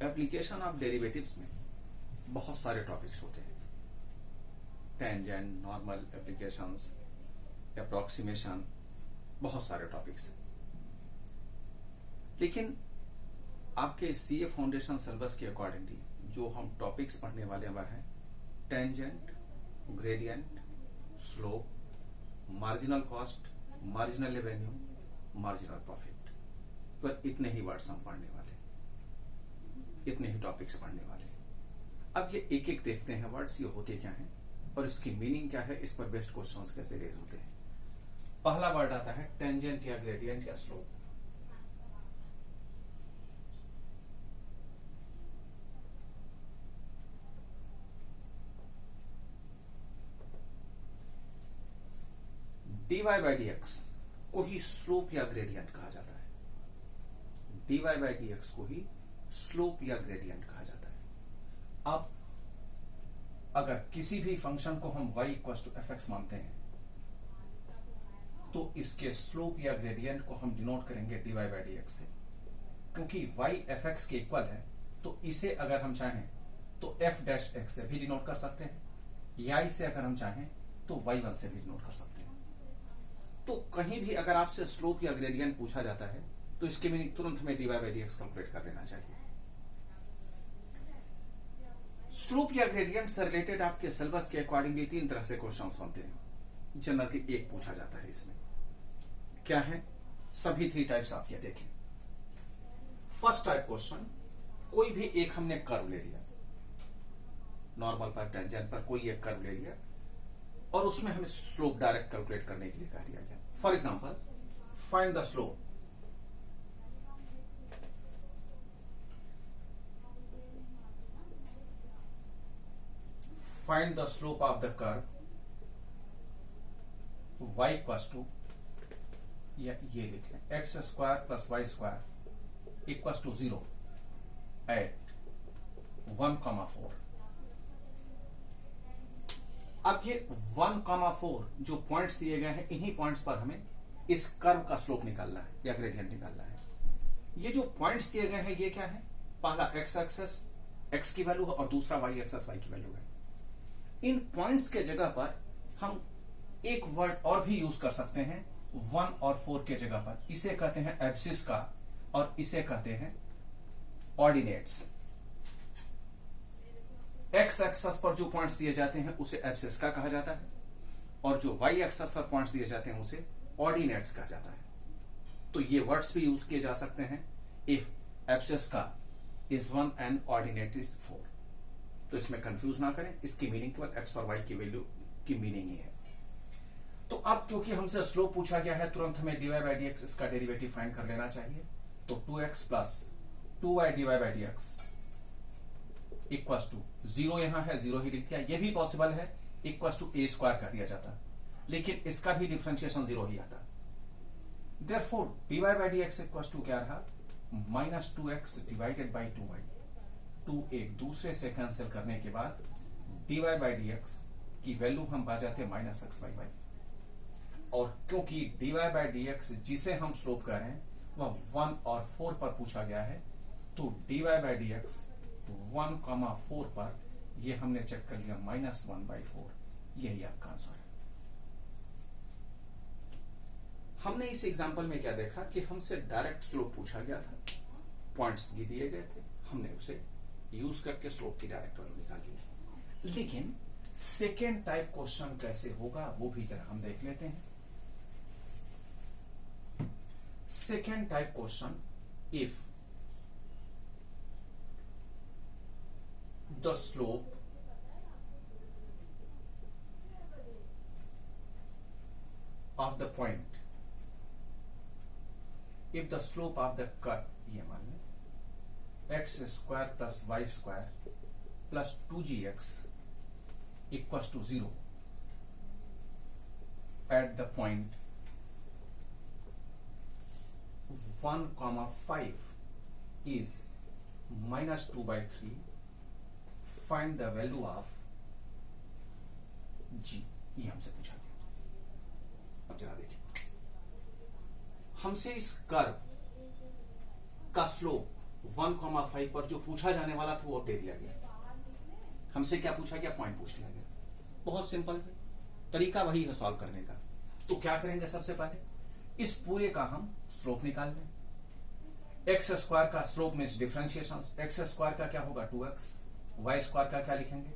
Application of derivatives में बहुत सारे टॉपिक्स होते हैं। टेंजेंट, नॉर्मल एप्लीकेशंस, अप्रोक्सीमेशन, बहुत सारे टॉपिक्स हैं। लेकिन आपके सीए फाउंडेशन सिलेबस के अकॉर्डिंगली जो हम टॉपिक्स पढ़ने वाले वह हैं tangent, gradient, slope, marginal cost, marginal revenue, marginal profit. पर इतने ही वर्ड्स हम पढ़ने वाले, इतने ही टॉपिक्स पढ़ने वाले। अब ये एक एक देखते हैं वर्ड्स ये होते क्या हैं और इसकी मीनिंग क्या है, इस पर बेस्ट क्वेश्चंस कैसे रेज होते हैं। पहला वर्ड आता है टेंजेंट या ग्रेडियंट या slope. dy by D x को ही स्लोप या ग्रेडियंट कहा जाता है। dy बाई डी एक्स को ही स्लोप या ग्रेडियंट कहा जाता है। अब अगर किसी भी फंक्शन को हम y equal to F X मानते हैं तो इसके स्लोप या ग्रेडियंट को हम डिनोट करेंगे dy बाई डी एक्स से, क्योंकि y एफ एक्स के इक्वल है तो इसे अगर हम चाहें तो f डैश एक्स से भी डिनोट कर सकते हैं, या इसे अगर हम चाहें तो y1 से भी डिनोट कर सकते हैं। तो कहीं भी अगर आपसे स्लोप या ग्रेडियंट पूछा जाता है तो इसके मीनिंग तुरंत हमें dy by D x calculate कर लेना चाहिए। स्लोप या ग्रेडियंट से रिलेटेड आपके सिलेबस के अकॉर्डिंगली तीन तरह से क्वेश्चंस बनते हैं। जनरली एक पूछा जाता है। इसमें क्या है, सभी थ्री टाइप्स आप ये देखें। फर्स्ट टाइप क्वेश्चन, कोई भी एक हमने कर्व ले लिया, नॉर्मल पर, टेंजेंट पर कोई एक कर्व ले लिया और उसमें हमें स्लोप डायरेक्ट कैलकुलेट करने के लिए कह दिया गया। For example, find the slope find the slope of the curve y equals to, या ये लिख लें, X square plus Y square equals to 0 at 1,4। अब ये 1,4 जो पॉइंट्स दिए गए हैं, इन्हीं पॉइंट्स पर हमें इस कर्व का स्लोप निकालना है या ग्रेडियंट निकालना है। ये जो पॉइंट्स दिए गए हैं ये क्या है, पहला एक्स एक्सेस एक्स की वैल्यू है और दूसरा वाई एक्सेस वाई की वैल्यू है। इन पॉइंट्स के जगह पर हम एक वर्ड और भी यूज कर सकते हैं 1 और 4 के जगह पर। इसे कहते हैं एब्सिस का और इसे कहते हैं ऑर्डिनेट्स। एक्स एक्सेस पर जो पॉइंट्स दिए जाते हैं उसे एब्सिस का कहा जाता है और जो वाई एक्सेस पर पॉइंट्स दिए जाते हैं उसे ऑर्डिनेट्स कहा जाता है। तो ये वर्ड्स भी यूज किए जा सकते हैं। इफ एब्सिस का इज 1 एंड ऑर्डिनेट इज 4। तो इसमें कंफ्यूज ना करें, इसकी मीनिंग केवल एक्स और वाई की वैल्यू की मीनिंग ही है। तो अब क्योंकि हमसे स्लोप पूछा गया है, तुरंत हमें dy बाई डी एक्स इसका डेरिवेटिव फाइंड कर लेना चाहिए। तो 2x plus 2y dy by D X equals to 0, यहां है 0 ही लिख दिया। यह भी पॉसिबल है इक्वल्स टू a स्क्वायर कर दिया जाता, लेकिन इसका भी डिफरेंशिएशन 0 ही आता। Therefore dy by D X equals to क्या रहा, minus 2x divided by 2y। 2 एक दूसरे से कैंसिल करने के बाद dy बाई डी एक्स की वैल्यू हम पा जाते हैं माइनस एक्स बाई वाई। और क्योंकि dy बाई डी एक्स जिसे हम स्लोप कह रहे हैं वह 1 और 4 पर पूछा गया है, तो dy बाई डी एक्स 1,4 पर यह हमने चेक कर लिया -1/4। यही आपका आंसर है। हमने इस एग्जांपल में क्या देखा कि हमसे डायरेक्ट स्लोप पूछा गया था, पॉइंट्स भी दिए गए थे, हमने उसे यूज करके स्लोप की डायरेक्ट वैल्यू निकाल ली। लेकिन सेकेंड टाइप क्वेश्चन कैसे होगा वो भी जरा हम देख लेते हैं। Second type question, if the slope of the point, if the slope of the curve, ये मान लें X square plus Y square plus 2gx equals to 0 at the point 1,5 is -2/3, find the value of g। ये हमसे पूछा गया। अब जरा देखिए, हमसे इस कर्व का स्लोप 1,5 पर जो पूछा जाने वाला था वो दे दिया गया। हमसे क्या पूछा गया? पॉइंट पूछ लिया गया। बहुत सिंपल है, तरीका वही है सॉल्व करने का। तो क्या करेंगे? सबसे पहले इस पूरे का हम स्लोप निकाल लें। एक्स स्क्वायर का स्लोप में डिफरेंशिएशन, एक्स स्क्वायर का क्या होगा? 2x, वाई स्क्वायर का क्या लिखेंगे?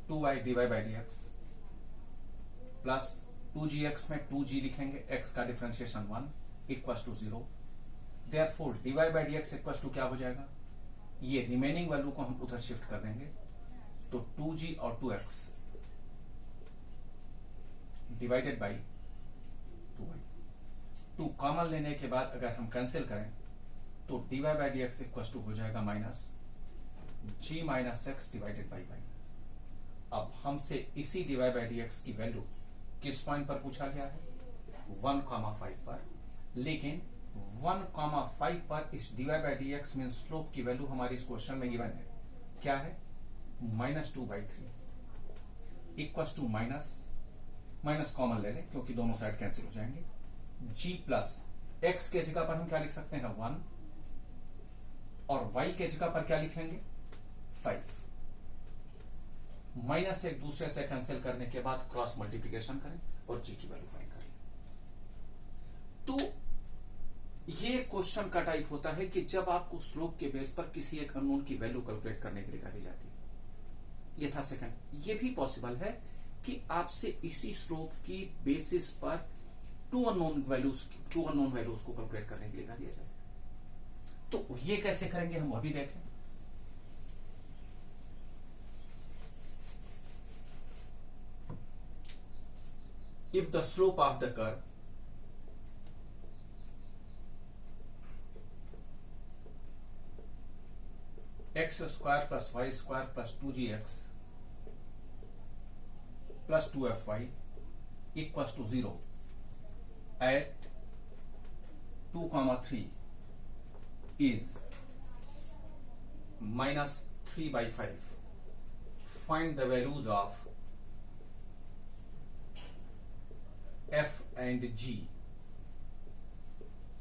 2y divide by D X plus 2gx में 2g लिखेंगे, x का differentiation 1 equal to 0। Therefore divide by D X equal to क्या हो जाएगा? ये रिमेनिंग वैल्यू को हम उधर शिफ्ट कर देंगे, तो 2g और 2x divided by 2y। 2 common लेने के बाद अगर हम कैंसिल करें तो divide by D X equal to हो जाएगा minus g minus X divided by Y. अब हमसे इसी डिवाइड बाई डी एक्स की वैल्यू किस पॉइंट पर पूछा गया है? 1,5 पर। लेकिन 1,5 पर इस divide by D x mean slope की वैल्यू हमारी इस क्वेश्चन में गिवन है, क्या है? -2/3 इक्वल टू माइनस कॉमन ले लें क्योंकि दोनों साइड कैंसिल हो जाएंगे। g प्लस एक्स के जगह पर हम क्या लिख सकते हैं? 1, और y के जगह पर क्या लिख लेंगे? 5। माइनस एक दूसरे से कैंसिल करने के बाद क्रॉस मल्टीप्लीकेशन करें और g की वैल्यू फाइंड करें। तो ये क्वेश्चन का टाइप होता है कि जब आपको स्लोप के बेस पर किसी एक अननोन की वैल्यू कैलकुलेट करने के लिए कहा जाती है। ये था सेकंड। ये भी पॉसिबल है कि आपसे इसी स्लोप की बेसिस पर टू अननोन वैल्यूज को कैलकुलेट करने के लिए कहा दिया जाए। तो ये कैसे करेंगे हम अभी देखें। If the slope of the curve x square plus y square plus 2gx plus 2fy equals to 0 at 2,3 is -3/5, find the values of f and g।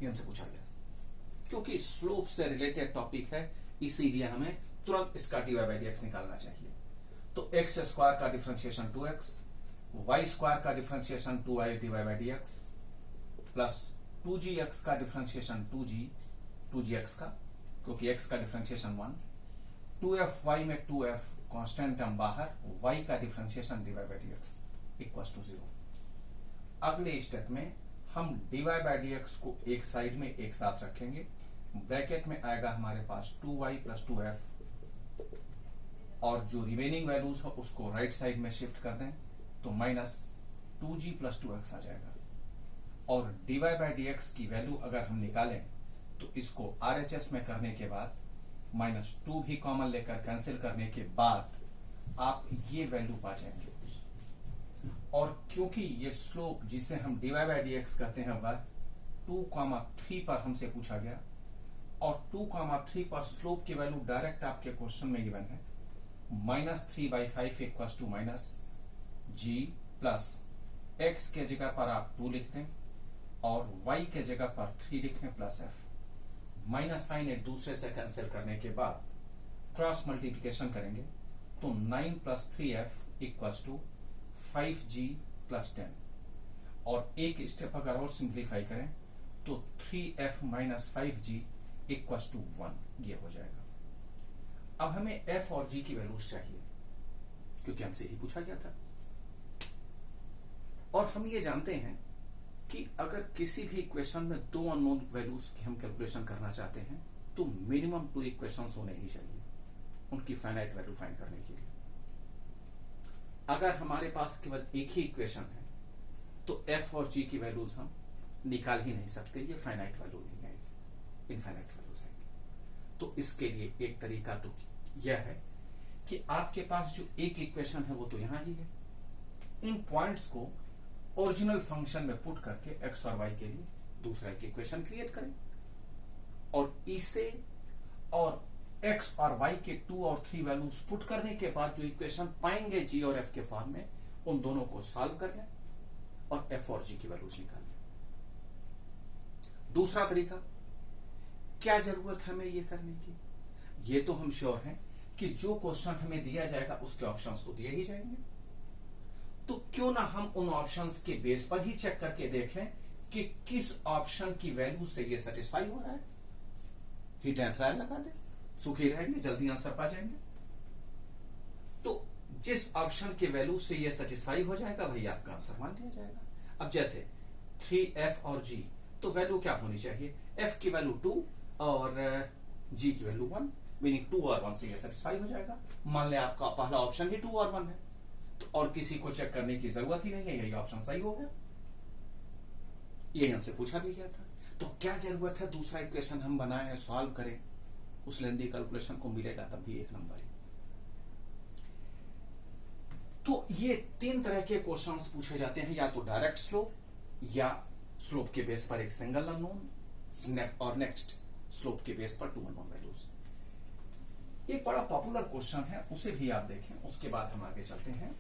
ये हमसे पूछा गया क्योंकि स्लोप से रिलेटेड टॉपिक है, इसीलिए हमें तुरंत इसका डिवाइड बाई डी एक्स निकालना चाहिए। तो एक्स स्क्वायर का डिफरेंशिएशन 2x, वाई स्क्वायर का differentiation 2y divide by D X plus 2gx का डिफरेंशिएशन 2gx का, क्योंकि x का डिफरेंशिएशन 1, 2fy में 2f कांस्टेंट टर्म बाहर, y का differentiation divide by D X equal to 0। अगले स्टेप में हम डिवाइड बाई डी एक्स को एक साइड में एक साथ रखेंगे, ब्रैकेट में आएगा हमारे पास 2y प्लस 2f, और जो रिमेनिंग वैल्यूज हो उसको राइट साइड में शिफ्ट कर दें तो -2g प्लस 2x आ जाएगा। और डिवाइड बाई डी एक्स की वैल्यू अगर हम निकालें तो इसको RHS में करने के बाद -2 भी कॉमन लेकर कैंसिल करने के बाद आप ये वैल्यू पा जाएंगे। और क्योंकि ये स्लोप जिसे हम डिवाइड बाई डी एक्स कहते हैं वह 2,3 पर हमसे पूछा गया, और 2,3 पर स्लोप की वैल्यू डायरेक्ट आपके क्वेश्चन में गिवन है, -3/5 equal to -g plus x के जगह पर आप 2 लिख दें और y के जगह पर 3 लिख दें प्लस f। माइनस साइन एक दूसरे से कैंसिल करने के बाद क्रॉस मल्टीप्लीकेशन करेंगे तो 9 plus 3f equal to 5g plus 10, और एक स्टेप अगर और सिंप्लीफाई करें तो 3f minus 5g equal to 1 ये हो जाएगा। अब हमें f और g की वैल्यूज चाहिए क्योंकि हमसे ही पूछा गया था, और हम ये जानते हैं कि अगर किसी भी इक्वेशन में दो अननोन वैल्यूज की हम कैलकुलेशन करना चाहते हैं तो मिनिमम 2 इक्वेशंस होने ही चाहिए उनकी फाइनाइट वैल्यू फाइंड करने के लिए। अगर हमारे पास केवल एक ही इक्वेशन है तो f और g की वैल्यूज हम निकाल ही नहीं सकते, ये फाइनाइट वैल्यू नहीं आएगी, इनफाइनाइट वैल्यूज आएंगी। तो इसके लिए एक तरीका तो यह है कि आपके पास जो एक इक्वेशन है वो तो यहां ही है, इन पॉइंट्स को ओरिजिनल फंक्शन में पुट करके x और y के लिए दूसरा एक इक्वेशन क्रिएट करें, और इसे और x और y के 2 और 3 वैल्यूज पुट करने के बाद जो इक्वेशन पाएंगे g और f के फॉर्म में, उन दोनों को सॉल्व कर लें और f और g की वैल्यूज निकाल लें। दूसरा तरीका क्या जरूरत है हमें ये करने की? ये तो हम श्योर हैं कि जो क्वेश्चन हमें दिया जाएगा उसके ऑप्शंस तो दिए ही जाएंगे, तो क्यों ना हम उन ऑप्शंस के बेस पर ही चेक करके देख लें कि किस ऑप्शन की वैल्यू से ये सेटिस्फाई हो रहा है। हिट एंड ट्रायल लगा दे, सुखी रहेंगे, जल्दी आंसर पा जाएंगे। तो जिस ऑप्शन के वैल्यू से ये सेटिस्फाई हो जाएगा वही आपका आंसर मान लिया जाएगा। अब जैसे 3F और G, तो वैल्यू क्या होनी चाहिए? F की वैल्यू 2 और G की वैल्यू 1, मीनिंग 2 और 1 से ये सेटिस्फाई हो जाएगा। मान ले आपका पहला ऑप्शन ही 2 और 1 है, तो और किसी को चेक करने की जरूरत ही नहीं है, यही ऑप्शन सही हो गया। यही हमसे पूछा भी गया था, तो क्या जरूरत है दूसरा इक्वेशन हम बनाएं, सॉल्व करें, उस लेंदी कैलकुलेशन को मिलेगा तब भी 1 नंबर ही। तो ये 3 तरह के क्वेश्चंस पूछे जाते हैं, या तो डायरेक्ट स्लोप, या स्लोप के बेस पर एक सिंगल अननोन, और नेक्स्ट स्लोप के बेस पर 2 अननोन वैल्यूज। एक बड़ा पॉपुलर क्वेश्चन है, उसे भी आप देखें, उसके बाद हम आगे चलते हैं।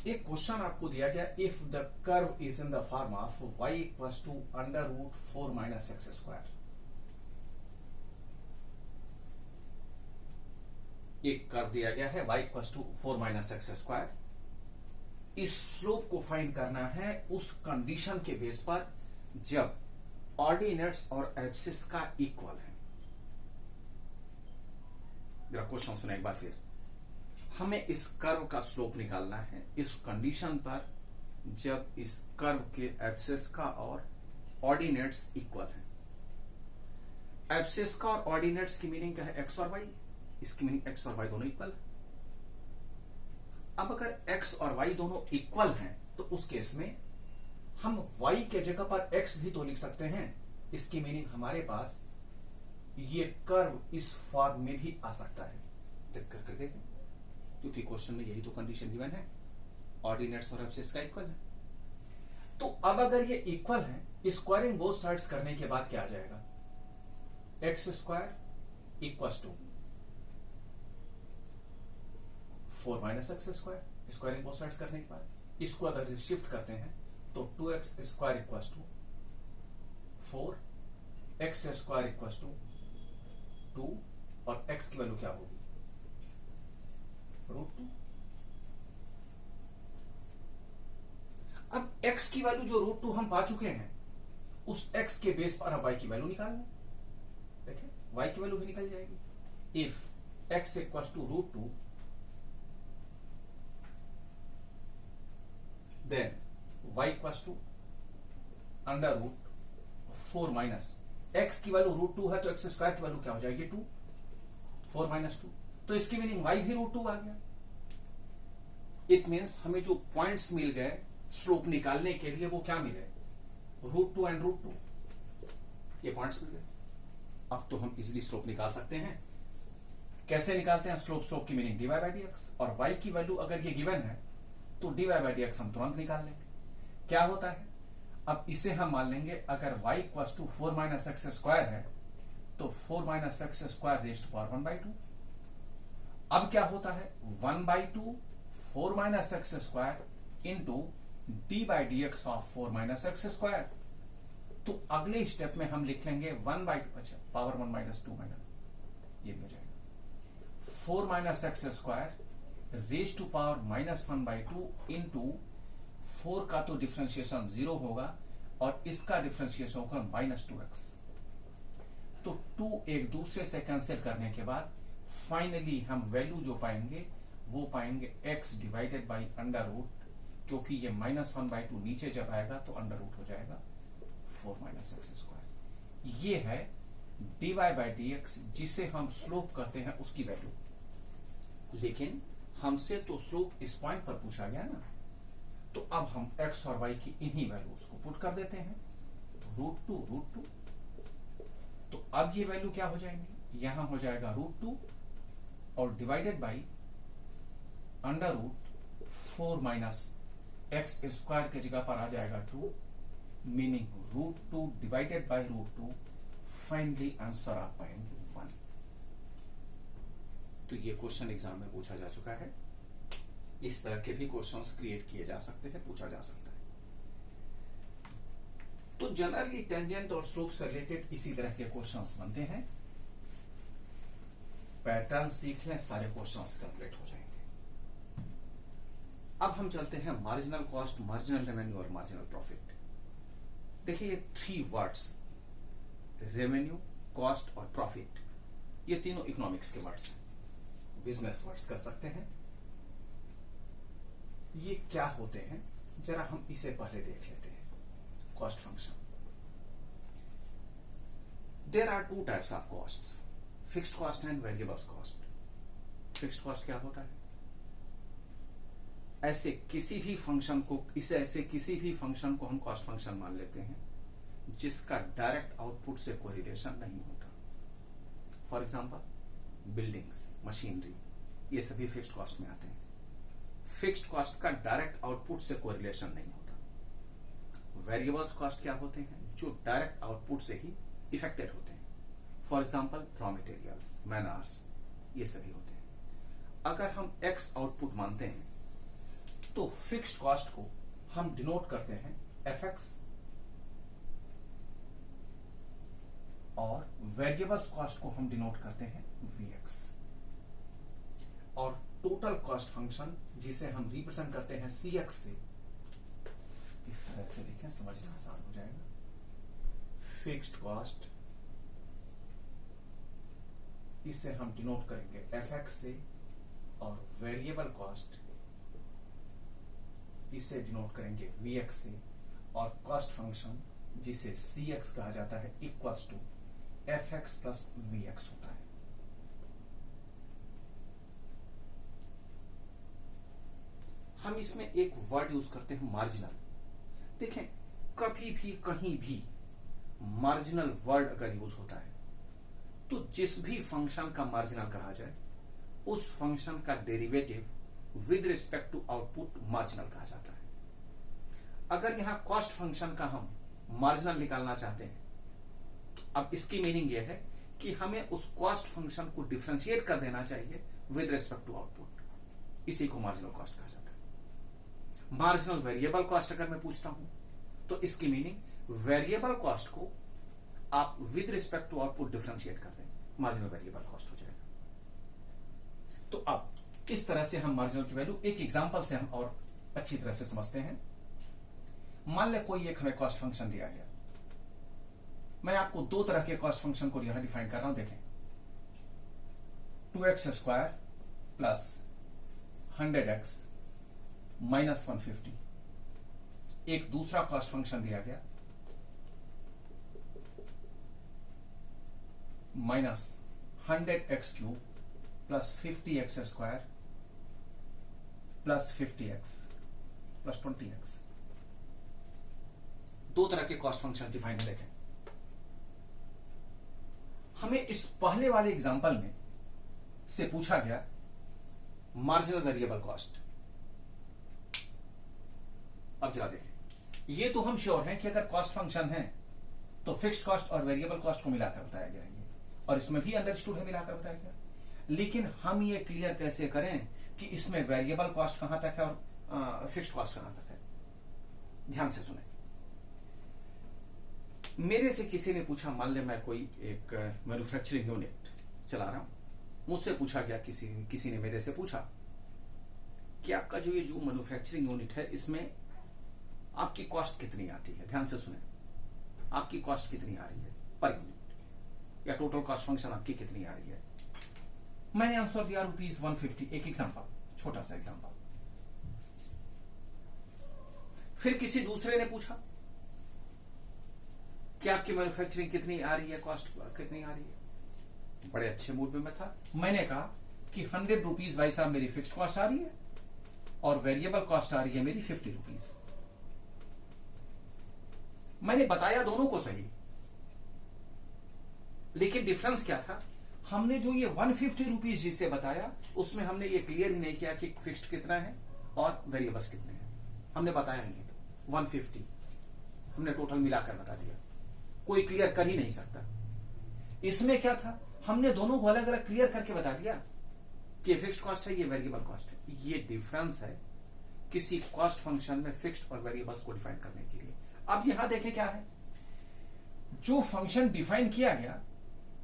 एक क्वेश्चन आपको दिया गया, if the curve is in the form of y equals to √4 - x²। एक कर्व दिया गया है y इक्वल्स टू 4 - x²। इस स्लोप को फाइंड करना है उस कंडीशन के बेस पर जब ऑर्डिनेट्स और एब्सिस का इक्वल है। मेरा क्वेश्चन सुने एक बार फिर। हमें इस कर्व का स्लोप निकालना है इस कंडीशन पर जब इस कर्व के एब्सिस का और ऑर्डिनेट्स इक्वल है। एब्सिस का और ऑर्डिनेट्स की मीनिंग क्या है? x और y। इसकी मीनिंग x और y दोनों इक्वल है। अब अगर x और y दोनों इक्वल हैं तो उस केस में हम y के जगह पर x भी तो लिख सकते हैं। इसकी मीनिंग हमारे पास ये कर्व इस फॉर्म में भी आ सकता है। चेक करके देखें, क्योंकि क्वेश्चन में यही तो कंडीशन गिवन है, ऑर्डिनेट्स और एब्सिस का इक्वल है। तो अब अगर ये इक्वल है, स्क्वायरिंग बोथ साइड्स करने के बाद क्या आ जाएगा? x² equals to 4 - x²। Squaring both sides करने के बाद इसको अगर शिफ्ट करते हैं तो 2x² equals to 4, x² equals to 2, और x की वैल्यू क्या होगी? √2। अब x की वैल्यू जो √2 हम पा चुके हैं, उस x के बेस पर अब y की वैल्यू निकालना। देखिए y की वैल्यू भी निकल जाएगी। If x equals to √2, then y equals to √4 x की वैल्यू √2 है तो x² की वैल्यू क्या हो जाएगी? 2, 4 - 2, तो इसकी मीनिंग y भी √2 आ गया। इट मीन्स हमें जो पॉइंट्स मिल गए स्लोप निकालने के लिए वो क्या मिले? √2 एंड √2, ये पॉइंट्स मिल गए। अब तो हम इजिली स्लोप निकाल सकते हैं। कैसे निकालते हैं? स्लोप की मीनिंग dy/dx, और y की वैल्यू अगर ये गिवन है तो dy/dx हम तुरंत निकाल लेंगे। क्या होता है? अब इसे हम मान लेंगे, अगर y इक्वल्स टू 4 - x² है तो 4 - x² रेज़्ड टू पावर 1/2। अब क्या होता है? 1/2 4 - x² into d/dx of 4 - x²। तो अगले स्टेप में हम लिख लेंगे 1/2, अच्छा पावर 1 - 2 ये भी हो जाएगा 4 - x² raise to power -1/2 into 4 का तो डिफरेंशिएशन 0 होगा और इसका डिफरेंशिएशन होगा -2x। तो 2 एक दूसरे से कैंसिल करने के बाद फाइनली हम वैल्यू जो पाएंगे वो पाएंगे x डिवाइडेड बाई √, क्योंकि ये -1/2 नीचे जब आएगा तो √, हो जाएगा 4 - x²। ये है dy/dx जिसे हम स्लोप कहते हैं उसकी वैल्यू। लेकिन हमसे तो स्लोप इस पॉइंट पर पूछा गया ना, तो अब हम x और y की इन्हीं वैल्यूज को पुट कर देते हैं। √2 तो अब ये वैल्यू क्या हो जाएंगी? यहां हो जाएगा √2 और डिवाइडेड बाई √4 - x² के जगह पर आ जाएगा 2, meaning √2 divided by √2। Finally answer आप पाएंगे 1। तो ये क्वेश्चन एग्जाम में पूछा जा चुका है। इस तरह के भी क्वेश्चंस क्रिएट किए जा सकते हैं, पूछा जा सकता है। तो जनरली टेंजेंट और स्लोप से रिलेटेड इसी तरह के क्वेश्चंस बनते हैं। पैटर्न सीख लें, सारे क्वेश्चंस कंप्लीट हो जाएंगे। अब हम चलते हैं मार्जिनल कॉस्ट, मार्जिनल रेवेन्यू और मार्जिनल प्रॉफिट। देखिए ये 3 वर्ड्स, रेवेन्यू, कॉस्ट और प्रॉफिट, ये तीनों इकोनॉमिक्स के वर्ड्स हैं, बिजनेस वर्ड्स कर सकते हैं। ये क्या होते हैं जरा हम इसे पहले देख लेते हैं। Cost function, there are 2 types of costs, fixed cost and variable cost. Fixed cost क्या होता है? ऐसे किसी भी फंक्शन को हम कॉस्ट फंक्शन मान लेते हैं जिसका डायरेक्ट आउटपुट से कोरिलेशन नहीं होता। फॉर एग्जांपल बिल्डिंग्स, मशीनरी, ये सभी फिक्स्ड कॉस्ट में आते हैं। फिक्स्ड कॉस्ट का डायरेक्ट आउटपुट से कोरिलेशन नहीं होता। वेरिएबल्स कॉस्ट क्या होते हैं? जो डायरेक्ट आउटपुट से ही इफेक्टेड होते हैं। For example raw materials, man hours, ये सभी होते हैं। अगर हम एक्स आउटपुट मानते हैं तो फिक्स्ड कॉस्ट को हम डिनोट करते हैं एफएक्स और वेरिएबल्स कॉस्ट को हम डिनोट करते हैं वीएक्स। और टोटल कॉस्ट फंक्शन जिसे हम रिप्रेजेंट करते हैं सीएक्स से, इस तरह से लिखें, समझना आसान हो जाएगा। फिक्स्ड कॉस्ट इसे हम डिनोट करेंगे एफएक्स से और वेरिएबल कॉस्ट इसे डिनोट करेंगे वीएक्स से, और कॉस्ट फंक्शन जिसे सीएक्स कहा जाता है equals to FX plus VX होता है। हम इसमें एक वर्ड यूज करते हैं मार्जिनल। देखें, कभी भी कहीं भी मार्जिनल वर्ड अगर यूज होता है तो जिस भी फंक्शन का मार्जिनल कहा जाए उस फंक्शन का derivative with respect to output marginal कहा जाता है। अगर यहां कॉस्ट फंक्शन का हम मार्जिनल निकालना चाहते हैं तो अब इसकी मीनिंग यह है कि हमें उस कॉस्ट फंक्शन को डिफरेंशिएट कर देना चाहिए विद रिस्पेक्ट टू आउटपुट। इसी को मार्जिनल कॉस्ट कहा जाता है। मार्जिनल वेरिएबल कॉस्ट अगर मैं पूछता हूं तो इसकी मीनिंग वेरिएबल कॉस्ट को आप with respect to output differentiate कर दें, मार्जिनल वेरिएबल कॉस्ट हो जाएगा। तो अब किस तरह से हम मार्जिनल की वैल्यू एक एग्जांपल से हम और अच्छी तरह से समझते हैं। मान ले कोई एक हमें कॉस्ट फंक्शन दिया गया। मैं आपको 2 तरह के कॉस्ट फंक्शन को यहां डिफाइन कर रहा हूं। देखें, 2x² प्लस 100x माइनस 150। एक दूसरा कॉस्ट फंक्शन दिया गया minus 100x³ plus 50x² plus 50x plus 20x। 2 तरह के कॉस्ट फंक्शन डिफाइन देखें। हमें इस पहले वाले एग्जांपल में से पूछा गया मार्जिनल वेरिएबल कॉस्ट। अब जरा देखें, ये तो हम श्योर हैं कि अगर कॉस्ट फंक्शन है तो फिक्स्ड कॉस्ट और वेरिएबल कॉस्ट को मिलाकर बताया गया है, और इसमें भी अंडरस्टूड है मिलाकर बताया गया। लेकिन हम ये क्लियर कैसे करें कि इसमें वेरिएबल कॉस्ट कहां तक है और फिक्स्ड कॉस्ट कहां तक है? ध्यान से सुने। मेरे से किसी ने पूछा, मान ले मैं कोई एक मैन्युफैक्चरिंग यूनिट चला रहा हूं, मुझसे पूछा गया, किसी ने मेरे से पूछा कि आपका जो ये जो मैन्युफैक्चरिंग यूनिट है इसमें आपकी कॉस्ट कितनी आती है? ध्यान से सुने, आपकी कॉस्ट कितनी आ रही है पर यूनिट, या टोटल कॉस्ट फंक्शन आपकी कितनी आ रही है? मैंने आंसर दिया ₹150। एक एग्जांपल, छोटा सा एग्जांपल। फिर किसी दूसरे ने पूछा कि आपकी मैन्युफैक्चरिंग कितनी आ रही है, कॉस्ट कितनी आ रही है? बड़े अच्छे मूड में मैं था। मैंने कहा कि ₹100 भाई साहब मेरी फिक्स्ड कॉस्ट आ रही है और वेरिएबल कॉस्ट आ रही है मेरी ₹50। मैंने बताया दोनों को सही, लेकिन डिफरेंस क्या था? हमने जो ये ₹150 जिसे बताया उसमें हमने ये क्लियर ही नहीं किया कि फिक्स्ड कितना है और वेरिएबल्स कितने हैं। हमने बताया ही नहीं, तो 150 हमने टोटल मिलाकर बता दिया। कोई क्लियर कर ही नहीं सकता। इसमें क्या था? हमने दोनों को अलग अलग क्लियर करके बता दिया कि ये फिक्स्ड कॉस्ट है, ये वेरिएबल कॉस्ट है। ये डिफरेंस है किसी कॉस्ट फंक्शन में फिक्स्ड और वेरिएबल्स को डिफाइन करने के लिए। अब यहां देखें क्या है, जो फंक्शन डिफाइन किया गया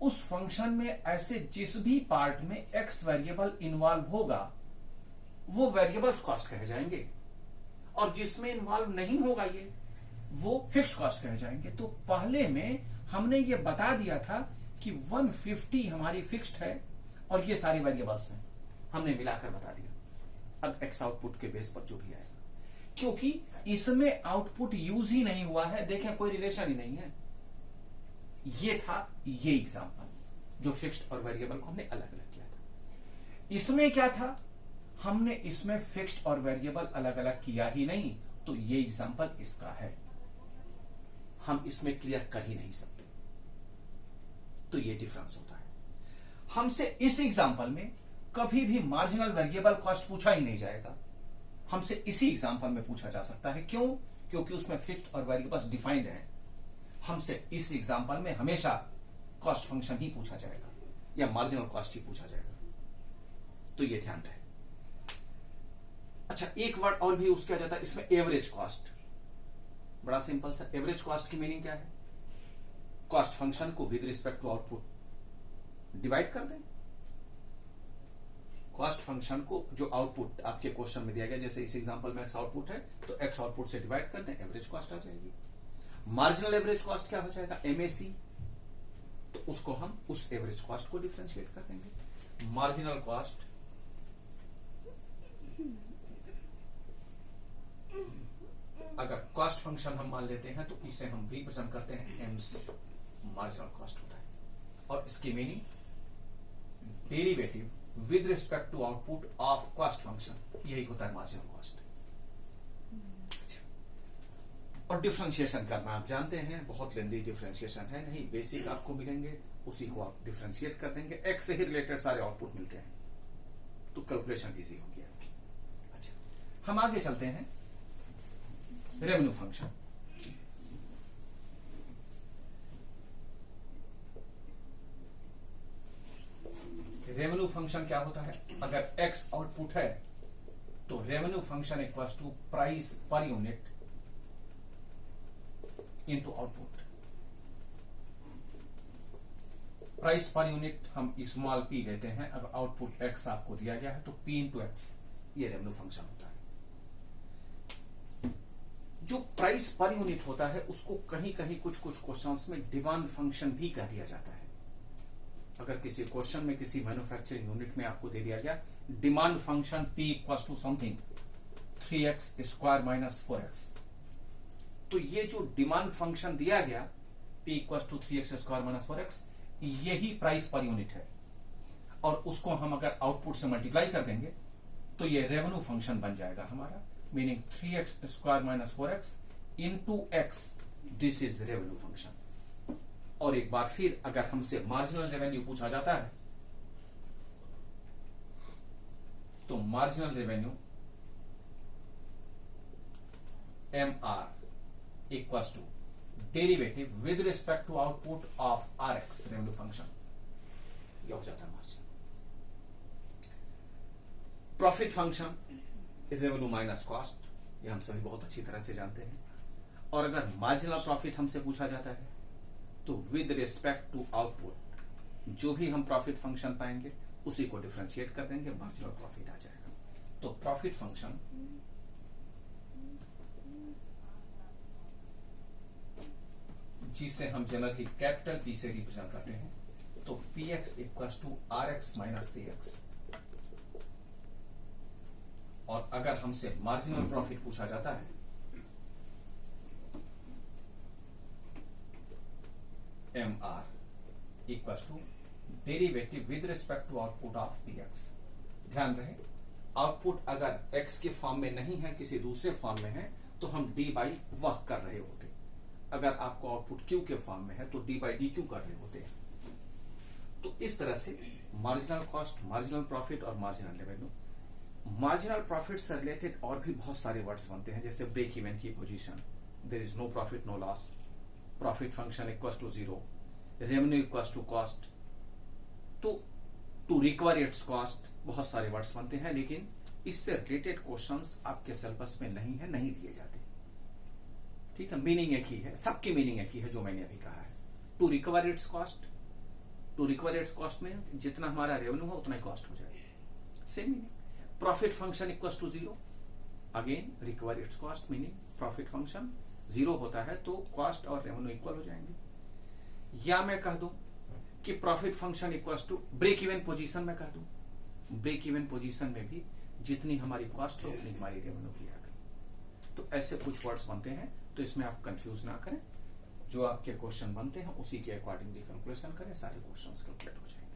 उस फंक्शन में ऐसे जिस भी पार्ट में एक्स वेरिएबल इन्वॉल्व होगा वो वेरिएबल्स कॉस्ट कहे जाएंगे, और जिसमें इन्वॉल्व नहीं होगा ये वो फिक्स्ड कॉस्ट कहे जाएंगे। तो पहले में हमने ये बता दिया था कि 150 हमारी फिक्स्ड है और ये सारी वेरिएबल्स हैं, हमने मिलाकर बता दिया। अब एक्स आउटपुट के बेस पर जो भी आएगा, क्योंकि इसमें आउटपुट यूज ही नहीं हुआ है, देखें कोई रिलेशन ही नहीं है। ये था ये एग्जांपल जो फिक्स्ड और वेरिएबल को हमने अलग अलग किया था। इसमें क्या था, हमने इसमें फिक्स्ड और वेरिएबल अलग अलग किया ही नहीं, तो ये एग्जांपल इसका है, हम इसमें क्लियर कर ही नहीं सकते। तो ये डिफरेंस होता है। हमसे इस एग्जांपल में कभी भी मार्जिनल वेरिएबल कॉस्ट पूछा ही नहीं जाएगा, हमसे इसी एग्जांपल में पूछा जा सकता है। क्यों? क्योंकि उसमें फिक्स्ड और वेरिएबल्स डिफाइंड हैं। हमसे इस एग्जांपल में हमेशा कॉस्ट फंक्शन ही पूछा जाएगा या मार्जिनल कॉस्ट ही पूछा जाएगा। तो ये ध्यान रहे। अच्छा, एक वर्ड और भी यूज किया जाता है इसमें, एवरेज कॉस्ट। बड़ा सिंपल सा, एवरेज कॉस्ट की मीनिंग क्या है? कॉस्ट फंक्शन को with respect to output divide कर दें। कॉस्ट फंक्शन को जो आउटपुट आपके क्वेश्चन में दिया गया, जैसे इस एग्जांपल में एक्स आउटपुट है तो एक्स आउटपुट से डिवाइड कर दें, एवरेज कॉस्ट आ जाएगी। मार्जिनल एवरेज कॉस्ट क्या हो जाएगा? एमएसी। तो उसको हम उस एवरेज कॉस्ट को डिफरेंशिएट कर देंगे। मार्जिनल कॉस्ट अगर कॉस्ट फंक्शन हम मान लेते हैं तो इसे हम रिप्रेजेंट करते हैं एमसी, मार्जिनल कॉस्ट होता है। और इसकी meaning derivative with respect to output of cost function, यही होता है मार्जिनल कॉस्ट। और डिफरेंशिएशन करना आप जानते हैं, बहुत लेंदी डिफरेंशिएशन है नहीं, बेसिक आपको मिलेंगे, उसी को आप डिफरेंशिएट कर देंगे। एक्स से ही रिलेटेड सारे आउटपुट मिलते हैं तो कैलकुलेशन इजी होगी आपकी। अच्छा, हम आगे चलते हैं। रेवेन्यू फंक्शन, रेवेन्यू फंक्शन क्या होता है? अगर एक्स आउटपुट है तो revenue function equals to price per unit into output. Price per unit हम स्मॉल पी लेते हैं, अब आउटपुट एक्स आपको दिया गया है तो पी इंटू एक्स, ये रेवेन्यू फंक्शन होता है। जो प्राइस पर यूनिट होता है उसको कहीं कहीं कुछ कुछ क्वेश्चंस में डिमांड फंक्शन भी कह दिया जाता है। अगर किसी क्वेश्चन में किसी मैन्युफैक्चरिंग यूनिट में आपको दे दिया गया demand function P equals to something 3x square minus 4x, तो ये जो डिमांड फंक्शन दिया गया P equals to 3x square minus 4x, यही प्राइस पर यूनिट है। और उसको हम अगर आउटपुट से मल्टीप्लाई कर देंगे तो ये रेवेन्यू फंक्शन बन जाएगा हमारा, meaning 3x square minus 4x into x, this is revenue function. और एक बार फिर अगर हमसे मार्जिनल रेवेन्यू पूछा जाता है तो marginal revenue MR equals to derivative with respect to output of RX, revenue function, यह हो जाता है margin. Profit function revenue minus cost, ये हम सभी बहुत अच्छी तरह से जानते हैं। और अगर मार्जिनल प्रॉफिट हमसे पूछा जाता है तो विद रिस्पेक्ट टू आउटपुट जो भी हम प्रॉफिट फंक्शन पाएंगे उसी को डिफरेंशिएट कर देंगे, मार्जिनल प्रॉफिट आ जाएगा। तो प्रॉफिट फंक्शन जिसे हम जनरली कैपिटल P से रिप्रेजेंट करते हैं, तो PX equals to RX minus CX। और अगर हमसे मार्जिनल प्रॉफिट पूछा जाता है MR equals to derivative with respect to output of PX। ध्यान रहे, आउटपुट अगर X के फॉर्म में नहीं है, किसी दूसरे फॉर्म में है, तो हम D बाई वह कर रहे होते। अगर आपको आउटपुट Q के फॉर्म में है तो D बाई DQ कर रहे होते हैं। तो इस तरह से मार्जिनल कॉस्ट, मार्जिनल प्रॉफिट और मार्जिनल रेवेन्यू। मार्जिनल प्रॉफिट से रिलेटेड और भी बहुत सारे वर्ड्स बनते हैं, जैसे ब्रेक इवन की position, there is no profit no loss, profit function equals to 0, revenue equals to cost, तो टू रिकवर इट्स कॉस्ट, बहुत सारे वर्ड्स बनते हैं। लेकिन इससे रिलेटेड क्वेश्चंस आपके सिलेबस में नहीं है, नहीं दिए जाते। ठीक है, मीनिंग एक ही है, सबकी मीनिंग एक ही है जो मैंने अभी कहा है। To recover its cost, to recover its cost में जितना हमारा रेवेन्यू हो उतना ही कॉस्ट हो जाएगा। Same meaning profit function equal to zero, again recover its cost meaning profit function zero होता है तो कॉस्ट और रेवेन्यू इक्वल हो जाएंगे। या मैं कह दूं कि profit function equal to break even position में कह दूं, ब्रेक इवन पोजीशन में भी जितनी हमारी कॉस्ट हो उतनी हमारी रेवेन्यू की आ गई। तो ऐसे कुछ वर्ड्स बनते हैं, तो इसमें आप कंफ्यूज ना करें, जो आपके क्वेश्चन बनते हैं उसी के अकॉर्डिंगली कैलकुलेशन करें, सारे क्वेश्चंस कैलकुलेट हो जाएंगे।